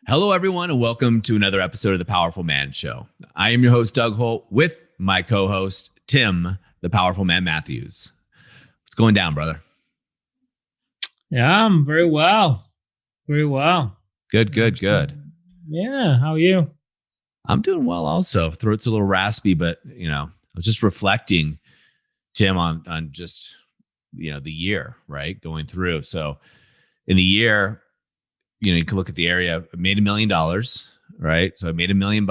Hello, everyone, and welcome to another episode of the Powerful Man Show. I am your host, Doug Holt, with my co-host, Tim, the Powerful Man Matthews. What's going down, brother? Yeah, I'm very well. Very well. Good. Yeah, how are you? I'm doing well also. Throat's a little raspy, but, I was just reflecting, Tim, on just, the year, right, going through. So in the year, you can look at the area. I made $1 million, right? So I made $1 million,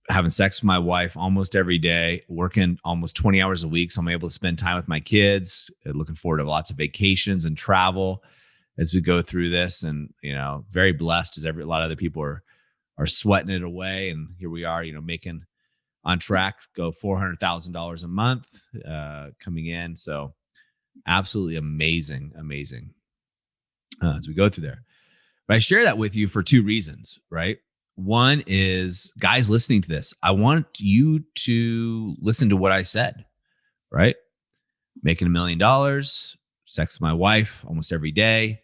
having sex with my wife almost every day, working almost 20 hours a week. So I'm able to spend time with my kids, looking forward to lots of vacations and travel as we go through this. And, very blessed as a lot of other people are sweating it away. And here we are, making on track, go $400,000 a month coming in. So absolutely amazing as we go through there. But I share that with you for two reasons, right? One is, guys listening to this, I want you to listen to what I said, right? Making $1 million, sex with my wife almost every day,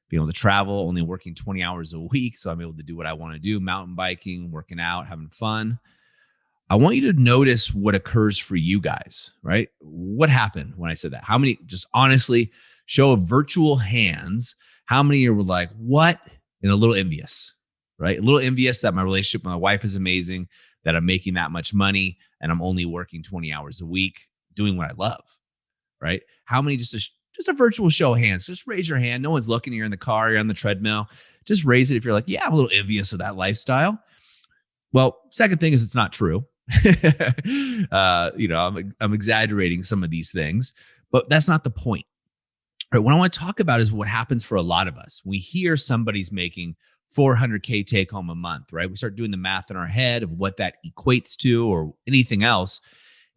being able to travel, only working 20 hours a week. So I'm able to do what I want to do, mountain biking, working out, having fun. I want you to notice what occurs for you guys, right? What happened when I said that? How many, just honestly, show of virtual hands, how many were like, what? And a little envious, right? A little envious that my relationship with my wife is amazing, that I'm making that much money, and I'm only working 20 hours a week doing what I love, right? How many, just a virtual show of hands, just raise your hand. No one's looking. You're in the car, you're on the treadmill. Just raise it if you're like, yeah, I'm a little envious of that lifestyle. Well, second thing is it's not true. I'm exaggerating some of these things, but that's not the point. Right, what I want to talk about is what happens for a lot of us. We hear somebody's making $400K take home a month, right? We start doing the math in our head of what that equates to or anything else.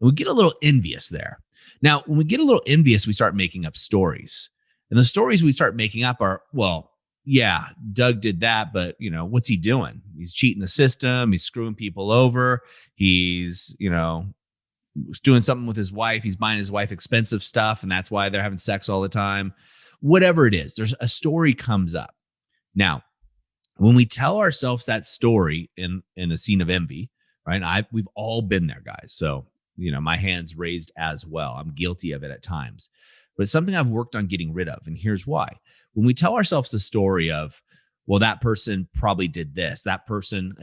And we get a little envious there. Now, when we get a little envious, we start making up stories. And the stories we start making up are, well, yeah, Doug did that, but what's he doing? He's cheating the system. He's screwing people over. He's, doing something with his wife. He's buying his wife expensive stuff, and that's why they're having sex all the time. Whatever it is, there's a story comes up. Now, when we tell ourselves that story in a scene of envy, right? We've all been there, guys. So, my hand's raised as well. I'm guilty of it at times, but it's something I've worked on getting rid of. And here's why. When we tell ourselves the story of, well, that person probably did this. That person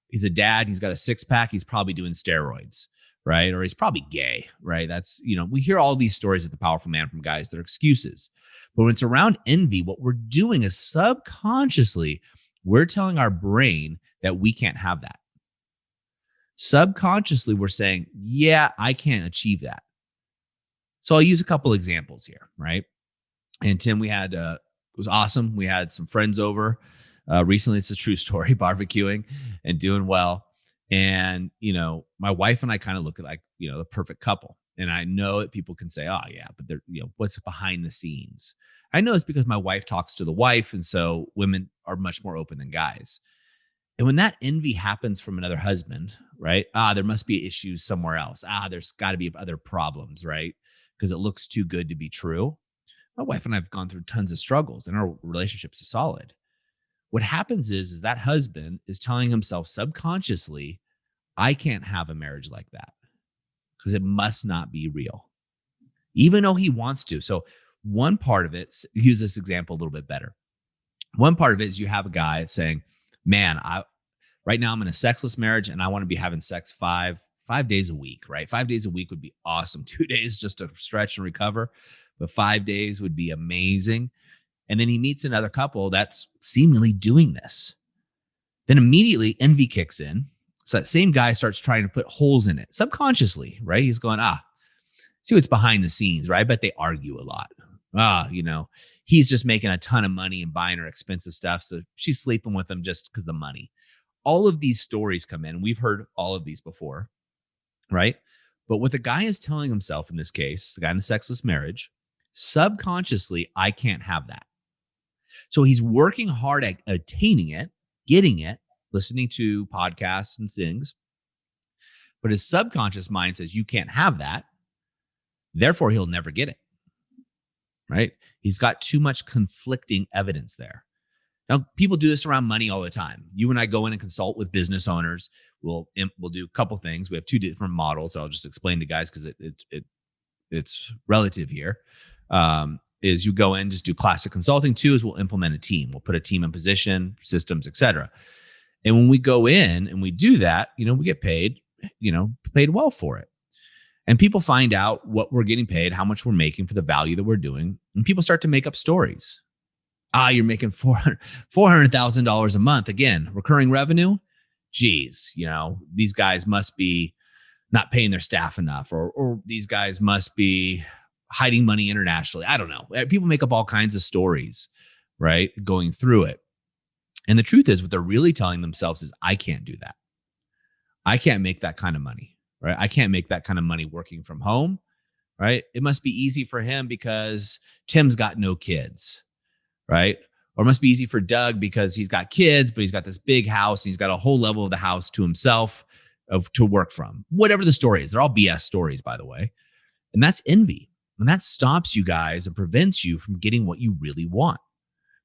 he's a dad. He's got a six pack. He's probably doing steroids. Right? Or he's probably gay, right? That's, we hear all these stories at the Powerful Man from guys that are excuses. But when it's around envy, what we're doing is subconsciously, we're telling our brain that we can't have that. Subconsciously, we're saying, yeah, I can't achieve that. So I'll use a couple examples here, right? And Tim, it was awesome. We had some friends over recently. It's a true story, barbecuing and doing well. And, my wife and I kind of look at the perfect couple. And I know that people can say, oh, yeah, but they're, what's behind the scenes? I know it's because my wife talks to the wife. And so women are much more open than guys. And when that envy happens from another husband, right? There must be issues somewhere else. There's got to be other problems, right? Because it looks too good to be true. My wife and I have gone through tons of struggles and our relationships are solid. What happens is that husband is telling himself subconsciously, I can't have a marriage like that because it must not be real, even though he wants to. So one part of it, use this example a little bit better. One part of it is you have a guy saying, man, right now I'm in a sexless marriage and I want to be having sex five days a week, right? 5 days a week would be awesome. 2 days just to stretch and recover, but 5 days would be amazing. And then he meets another couple that's seemingly doing this. Then immediately envy kicks in. So that same guy starts trying to put holes in it subconsciously, right? He's going, see what's behind the scenes, right? I bet they argue a lot. He's just making a ton of money and buying her expensive stuff. So she's sleeping with him just because of the money. All of these stories come in. We've heard all of these before, right? But what the guy is telling himself in this case, the guy in the sexless marriage, subconsciously, I can't have that. So he's working hard at attaining it, getting it, listening to podcasts and things. But his subconscious mind says, you can't have that. Therefore, he'll never get it. Right? He's got too much conflicting evidence there. Now, people do this around money all the time. You and I go in and consult with business owners. We'll do a couple things. We have two different models. I'll just explain to guys because it's relative here. Is you go in, just do classic consulting. Two is we'll implement a team. We'll put a team in position, systems, etc. And when we go in and we do that, we get paid, paid well for it. And people find out what we're getting paid, how much we're making for the value that we're doing. And people start to make up stories. You're making $400,000 a month. Again, recurring revenue. Geez, these guys must be not paying their staff enough, or these guys must be hiding money internationally. I don't know. People make up all kinds of stories, right? Going through it. And the truth is, what they're really telling themselves is, I can't do that. I can't make that kind of money, right? I can't make that kind of money working from home, right? It must be easy for him because Tim's got no kids, right? Or it must be easy for Doug because he's got kids, but he's got this big house and he's got a whole level of the house to himself to work from. Whatever the story is, they're all BS stories, by the way. And that's envy. And that stops you guys and prevents you from getting what you really want,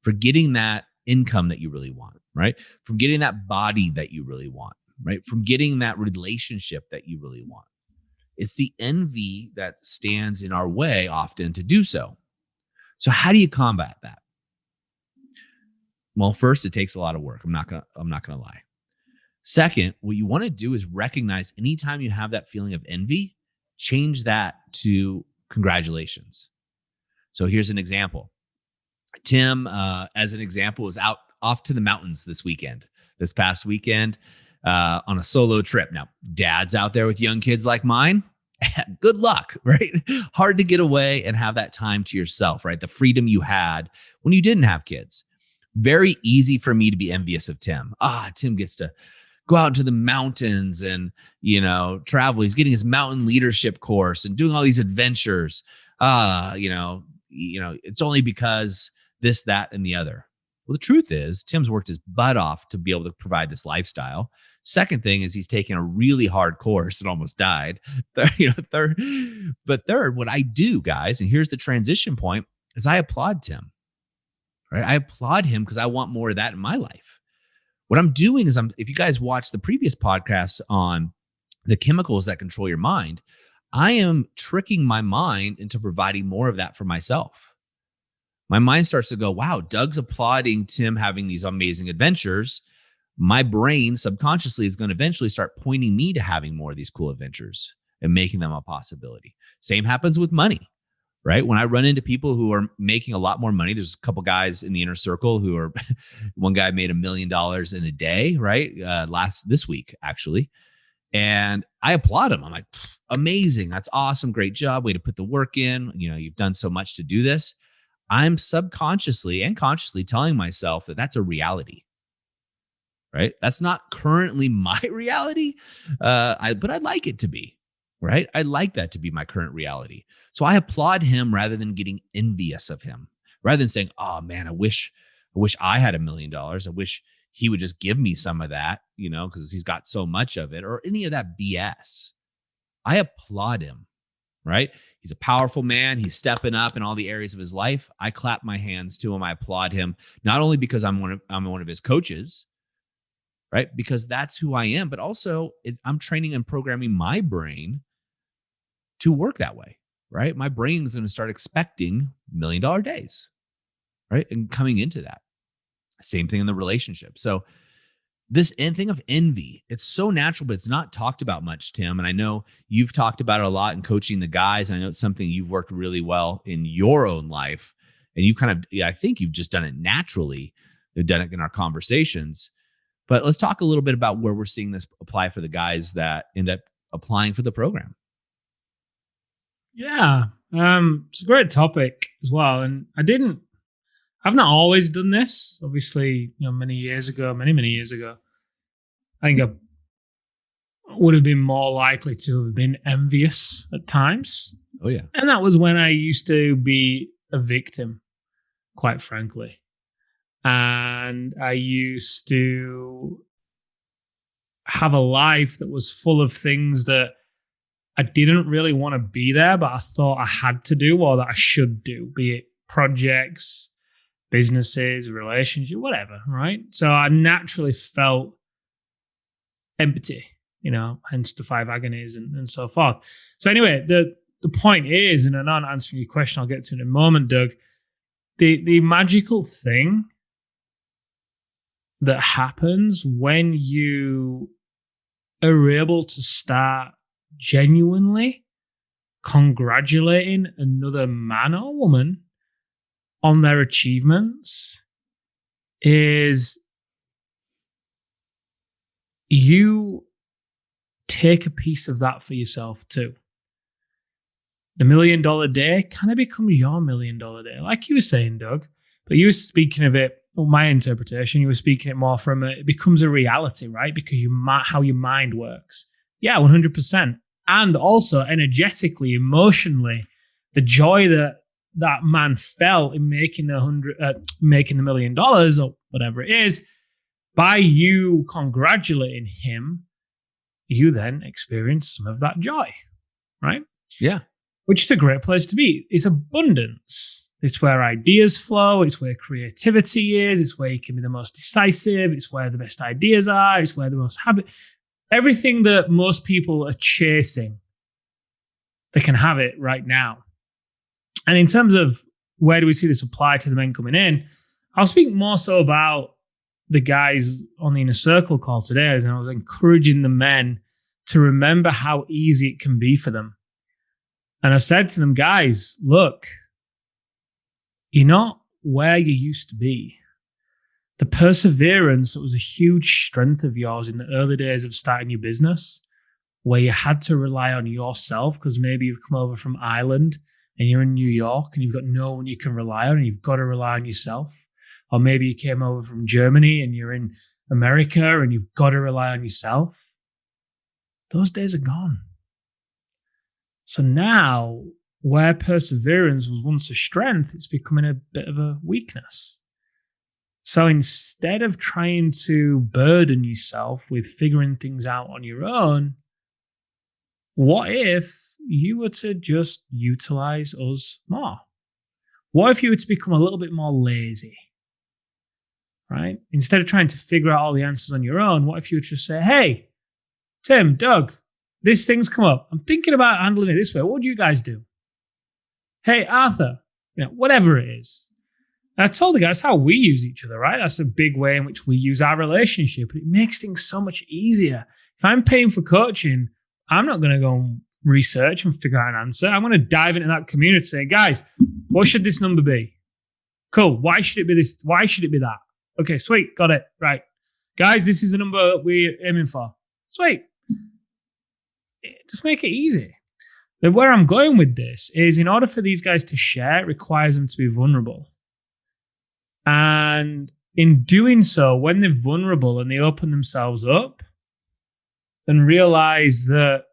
for getting that income that you really want, right? From getting that body that you really want, right? From getting that relationship that you really want. It's the envy that stands in our way often to do so. So how do you combat that? Well, first, it takes a lot of work. I'm not gonna lie. Second, what you want to do is recognize anytime you have that feeling of envy, change that to congratulations. So here's an example. Tim, as an example, was off to the mountains this past weekend, on a solo trip. Now, dads out there with young kids like mine, good luck, right? Hard to get away and have that time to yourself, right? The freedom you had when you didn't have kids. Very easy for me to be envious of Tim. Tim gets to go out into the mountains and, travel. He's getting his mountain leadership course and doing all these adventures. It's only because this, that, and the other. Well, the truth is, Tim's worked his butt off to be able to provide this lifestyle. Second thing is he's taken a really hard course and almost died. Third, what I do, guys, and here's the transition point, is I applaud Tim. Right? I applaud him because I want more of that in my life. What I'm doing is, if you guys watch the previous podcast on the chemicals that control your mind, I am tricking my mind into providing more of that for myself. My mind starts to go, wow, Doug's applauding Tim having these amazing adventures. My brain subconsciously is going to eventually start pointing me to having more of these cool adventures and making them a possibility. Same happens with money, right? When I run into people who are making a lot more money, there's a couple guys in the inner circle who are, one guy made $1 million in a day, right? This week, actually. And I applaud him. I'm like, amazing. That's awesome. Great job. Way to put the work in. You've done so much to do this. I'm subconsciously and consciously telling myself that that's a reality, right? That's not currently my reality, but I'd like it to be, right? I'd like that to be my current reality. So I applaud him rather than getting envious of him, rather than saying, oh man, I wish I had $1 million. I wish he would just give me some of that, because he's got so much of it, or any of that BS. I applaud him, right? He's a powerful man. He's stepping up in all the areas of his life. I clap my hands to him. I applaud him, not only because I'm one of his coaches, right? Because that's who I am, but also I'm training and programming my brain to work that way, right? My brain is going to start expecting $1 million days, right? And coming into that. Same thing in the relationship. So this thing of envy, it's so natural, but it's not talked about much, Tim. And I know you've talked about it a lot in coaching the guys. I know it's something you've worked really well in your own life. And you I think you've just done it naturally. You've done it in our conversations. But let's talk a little bit about where we're seeing this apply for the guys that end up applying for the program. Yeah. It's a great topic as well. And I've not always done this. Obviously, many years ago, I think I would have been more likely to have been envious at times. Oh, yeah. And that was when I used to be a victim, quite frankly. And I used to have a life that was full of things that I didn't really want to be there, but I thought I had to do or that I should do, be it projects, businesses, relationships, whatever, right? So I naturally felt empty, hence the 5 agonies and so forth. So anyway, the point is, and I'm not answering your question, I'll get to it in a moment, Doug, the magical thing that happens when you are able to start genuinely congratulating another man or woman on their achievements is you take a piece of that for yourself too. The $1 million day kind of becomes your $1 million day, like you were saying, Doug. But you were speaking of it, my interpretation, you were speaking it more from it becomes a reality, right? Because how your mind works. Yeah, 100%. And also energetically, emotionally, the joy that man felt in making the $1 million or whatever it is, by you congratulating him, you then experience some of that joy, right? Yeah. Which is a great place to be. It's abundance. It's where ideas flow. It's where creativity is. It's where you can be the most decisive. It's where the best ideas are. It's where the most everything that most people are chasing, they can have it right now. And in terms of where do we see this apply to the men coming in, I'll speak more so about the guys on the Inner Circle call today, and I was encouraging the men to remember how easy it can be for them. And I said to them, guys, look, you're not where you used to be. The perseverance that was a huge strength of yours in the early days of starting your business, where you had to rely on yourself because maybe you've come over from Ireland and you're in New York and you've got no one you can rely on and you've got to rely on yourself. Or maybe you came over from Germany and you're in America and you've got to rely on yourself. Those days are gone. So now, where perseverance was once a strength, it's becoming a bit of a weakness. So instead of trying to burden yourself with figuring things out on your own, what if you were to just utilize us more? What if you were to become a little bit more lazy? Right? Instead of trying to figure out all the answers on your own, what if you would just say, hey, Tim, Doug, this thing's come up. I'm thinking about handling it this way. What would you guys do? Hey, Arthur, whatever it is. And I told the guys how we use each other, right? That's a big way in which we use our relationship. It makes things so much easier. If I'm paying for coaching, I'm not going to go and research and figure out an answer. I'm going to dive into that community and say, guys, what should this number be? Cool. Why should it be this? Why should it be that? Okay, sweet. Got it. Right. Guys, this is the number we're aiming for. Sweet. Just make it easy. But where I'm going with this is in order for these guys to share, it requires them to be vulnerable. And in doing so, when they're vulnerable and they open themselves up and realize that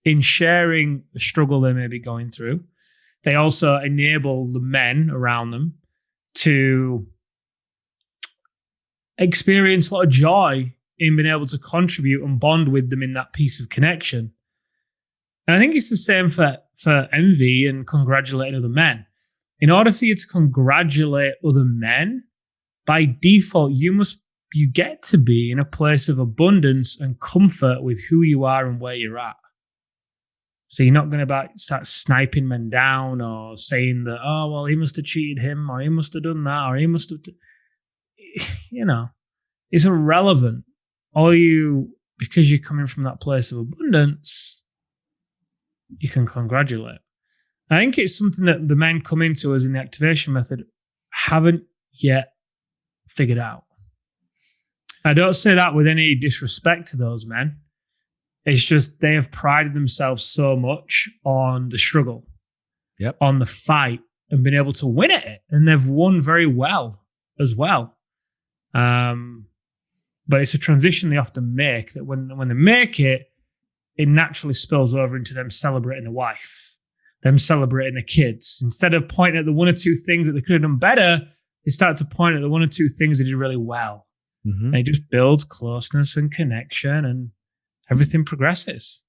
in sharing the struggle they may be going through, they also enable the men around them to experience a lot of joy in being able to contribute and bond with them in that piece of connection. And I think it's the same for envy and congratulating other men. In order for you to congratulate other men, by default, you get to be in a place of abundance and comfort with who you are and where you're at. So you're not going to start sniping men down or saying that, oh, well, he must have cheated him or he must have done that or he must have, it's irrelevant. Because you're coming from that place of abundance, you can congratulate. I think it's something that the men come into us in the activation method haven't yet figured out. I don't say that with any disrespect to those men. It's just they have prided themselves so much on the struggle, on the fight, and been able to win at it. And they've won very well as well. But it's a transition they often make that when they make it, it naturally spills over into them celebrating the wife, them celebrating the kids. Instead of pointing at the one or two things that they could have done better, they start to point at the one or two things they did really well. Mm-hmm. And it just builds closeness and connection and everything progresses.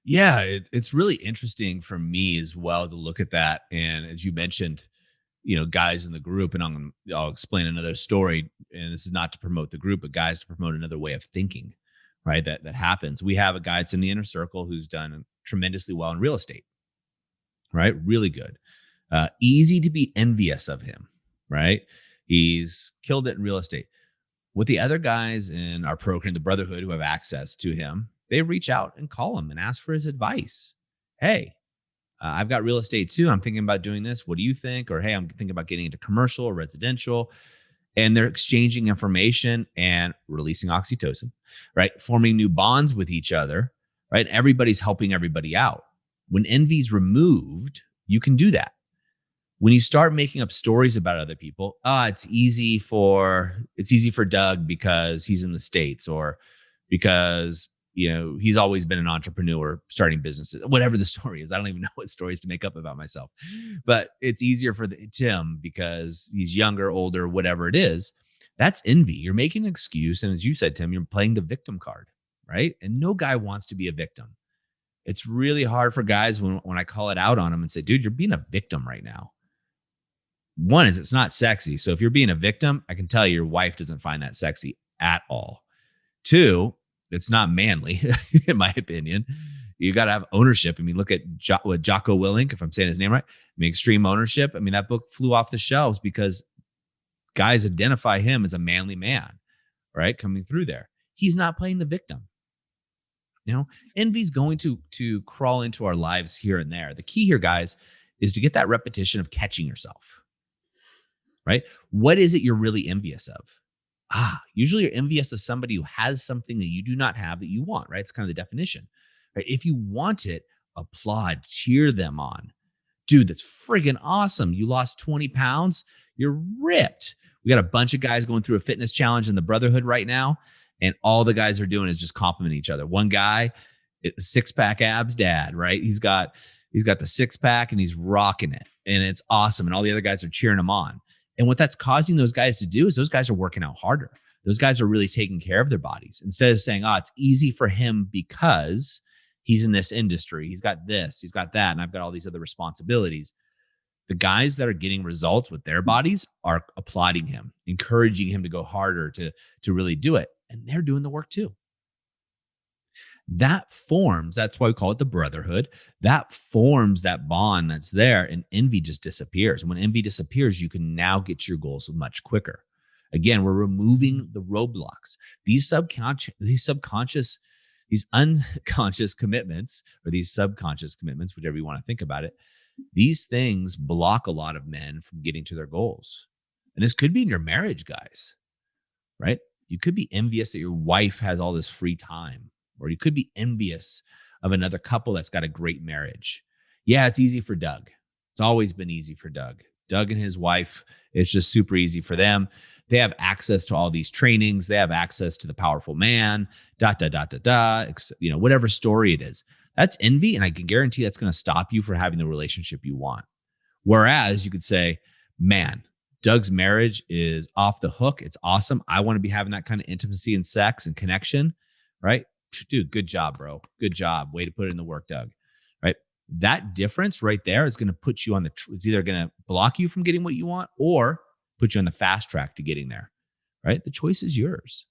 Yeah, it's really interesting for me as well to look at that. And as you mentioned, guys in the group, and I'll explain another story. And this is not to promote the group, but guys to promote another way of thinking, right? That happens. We have a guy that's in the inner circle who's done tremendously well in real estate, right? Really good. Easy to be envious of him, right? He's killed it in real estate. With the other guys in our program, the Brotherhood, who have access to him, they reach out and call him and ask for his advice. Hey, I've got real estate too. I'm thinking about doing this. What do you think? Or, hey, I'm thinking about getting into commercial or residential. And they're exchanging information and releasing oxytocin, right? Forming new bonds with each other, right? Everybody's helping everybody out. When envy's removed, you can do that. When you start making up stories about other people, it's easy for Doug because he's in the States, or because he's always been an entrepreneur starting businesses, whatever the story is. I don't even know what stories to make up about myself, but it's easier for Tim because he's younger, older, whatever it is. That's envy. You're making an excuse. And as you said, Tim, you're playing the victim card, right? And no guy wants to be a victim. It's really hard for guys when I call it out on them and say, dude, you're being a victim right now. One is, it's not sexy. So if you're being a victim, I can tell you your wife doesn't find that sexy at all. Two, it's not manly, in my opinion. You got to have ownership. I mean, look at Jocko Willink, if I'm saying his name right. I mean, Extreme Ownership. I mean, that book flew off the shelves because guys identify him as a manly man, right? Coming through there. He's not playing the victim. Envy's going to crawl into our lives here and there. The key here, guys, is to get that repetition of catching yourself. Right? What is it you're really envious of? Usually you're envious of somebody who has something that you do not have that you want, right? It's kind of the definition, right? If you want it, applaud, cheer them on. Dude, that's friggin' awesome. You lost 20 pounds. You're ripped. We got a bunch of guys going through a fitness challenge in the Brotherhood right now, and all the guys are doing is just complimenting each other. One guy, six-pack abs dad, right? He's got the six-pack and he's rocking it, and it's awesome. And all the other guys are cheering him on. And what that's causing those guys to do is those guys are working out harder. Those guys are really taking care of their bodies instead of saying, it's easy for him because he's in this industry. He's got this, he's got that, and I've got all these other responsibilities. The guys that are getting results with their bodies are applauding him, encouraging him to go harder, to really do it. And they're doing the work too. That's why we call it the Brotherhood. That forms that bond that's there, and envy just disappears. And when envy disappears, you can now get your goals much quicker. Again, we're removing the roadblocks. These unconscious commitments, or these subconscious commitments, whichever you want to think about it, these things block a lot of men from getting to their goals. And this could be in your marriage, guys, right? You could be envious that your wife has all this free time. Or you could be envious of another couple that's got a great marriage. Yeah, it's easy for Doug. It's always been easy for Doug. Doug and his wife, it's just super easy for them. They have access to all these trainings. They have access to the powerful man, whatever story it is. That's envy, and I can guarantee that's going to stop you from having the relationship you want. Whereas you could say, man, Doug's marriage is off the hook. It's awesome. I want to be having that kind of intimacy and sex and connection, right? Dude, good job, bro. Good job. Way to put it in the work, Doug. Right? That difference right there is going to put you on it's either going to block you from getting what you want or put you on the fast track to getting there. Right? The choice is yours.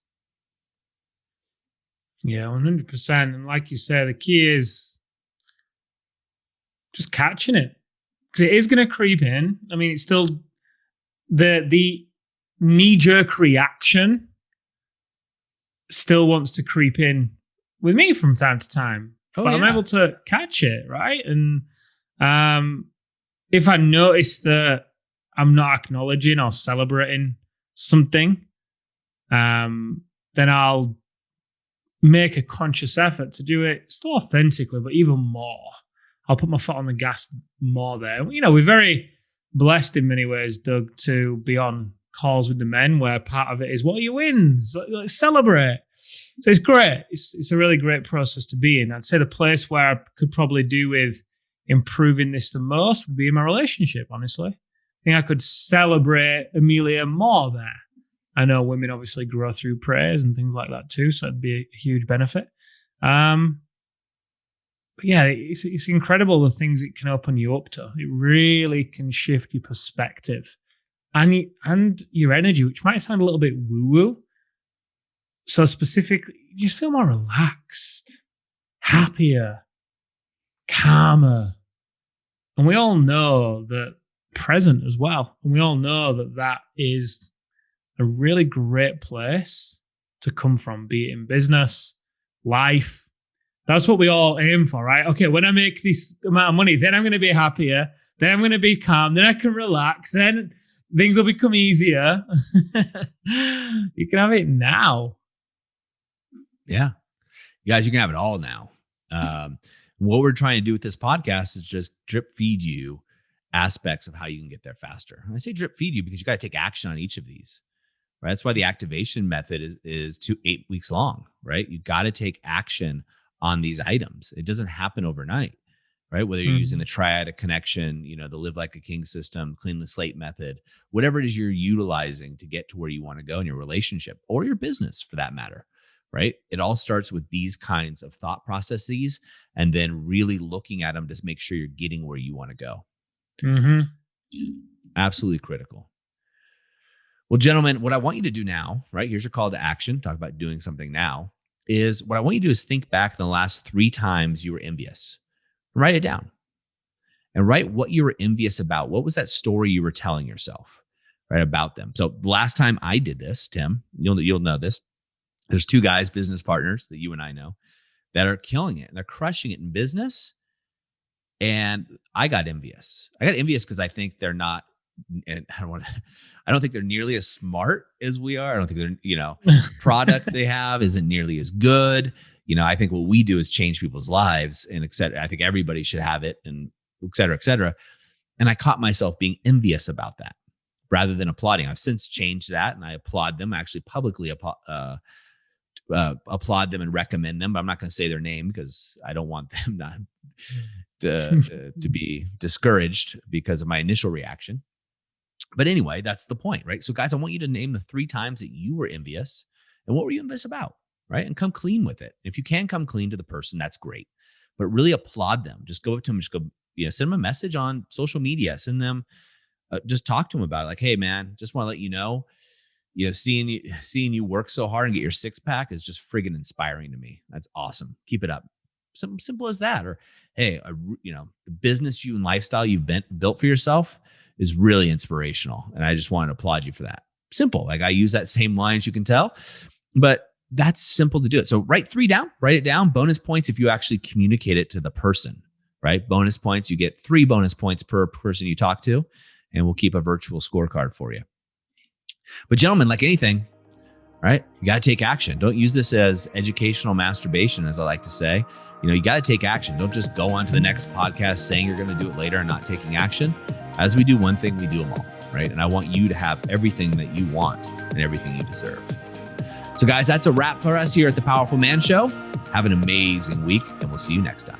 Yeah, 100%. And like you said, the key is just catching it, because it is going to creep in. I mean, it's still the knee-jerk reaction still wants to creep in with me from time to time, but I'm able to catch it, right? And if I notice that I'm not acknowledging or celebrating something, then I'll make a conscious effort to do it still authentically, but even more. I'll put my foot on the gas more there. We're very blessed in many ways, Doug, to be on calls with the men where part of it is, what are your wins? Let's celebrate. So it's great. It's a really great process to be in. I'd say the place where I could probably do with improving this the most would be in my relationship, honestly. I think I could celebrate Amelia more there. I know women obviously grow through praise and things like that too, so it'd be a huge benefit. But yeah, it's incredible the things it can open you up to. It really can shift your perspective and your energy, which might sound a little bit woo-woo. So specifically, you just feel more relaxed, happier, calmer. And we all know that present as well. And we all know that that is a really great place to come from, be it in business, life. That's what we all aim for, right? Okay, when I make this amount of money, then I'm going to be happier. Then I'm going to be calm. Then I can relax. Then things will become easier. You can have it now. Yeah. You guys, you can have it all now. What we're trying to do with this podcast is just drip feed you aspects of how you can get there faster. And I say drip feed you because you got to take action on each of these, right? That's why the activation method is 8 weeks long, right? You got to take action on these items. It doesn't happen overnight, right? Whether you're using the triadic connection, the live like a king system, clean the slate method, whatever it is you're utilizing to get to where you want to go in your relationship or your business for that matter, right? It all starts with these kinds of thought processes and then really looking at them to make sure you're getting where you want to go. Absolutely critical. Well, gentlemen, what I want you to do now, right? Here's your call to action. Talk about doing something now. Is what I want you to do is think back the last 3 times you were envious. Write it down and write what you were envious about. What was that story you were telling yourself, right, about them? So the last time I did this, Tim, you'll know this. There's 2 guys, business partners that you and I know that are killing it and they're crushing it in business. And I got envious. I got envious because I think they're not, and I don't think they're nearly as smart as we are. I don't think they're, product they have isn't nearly as good. I think what we do is change people's lives and et cetera. I think everybody should have it and et cetera, et cetera. And I caught myself being envious about that rather than applauding. I've since changed that and I applaud them. I actually publicly applaud them and recommend them, but I'm not going to say their name because I don't want them not to be discouraged because of my initial reaction. But anyway, that's the point, right? So guys, I want you to name the 3 times that you were envious and what were you envious about, right? And come clean with it. If you can come clean to the person, that's great, but really applaud them. Just go up to them, just go, send them a message on social media, send them, just talk to them about it. Like, hey man, just want to let you know, seeing you work so hard and get your 6-pack is just friggin' inspiring to me. That's awesome. Keep it up. Something simple as that. Or, hey, the business you and lifestyle you've built for yourself is really inspirational. And I just want to applaud you for that. Simple. Like I use that same line, as you can tell, but that's simple to do it. So write it down. Bonus points if you actually communicate it to the person, right? Bonus points. You get 3 bonus points per person you talk to, and we'll keep a virtual scorecard for you. But gentlemen, like anything, right? You got to take action. Don't use this as educational masturbation, as I like to say. You got to take action. Don't just go on to the next podcast saying you're going to do it later and not taking action. As we do one thing, we do them all, right? And I want you to have everything that you want and everything you deserve. So guys, that's a wrap for us here at the Powerful Man Show. Have an amazing week and we'll see you next time.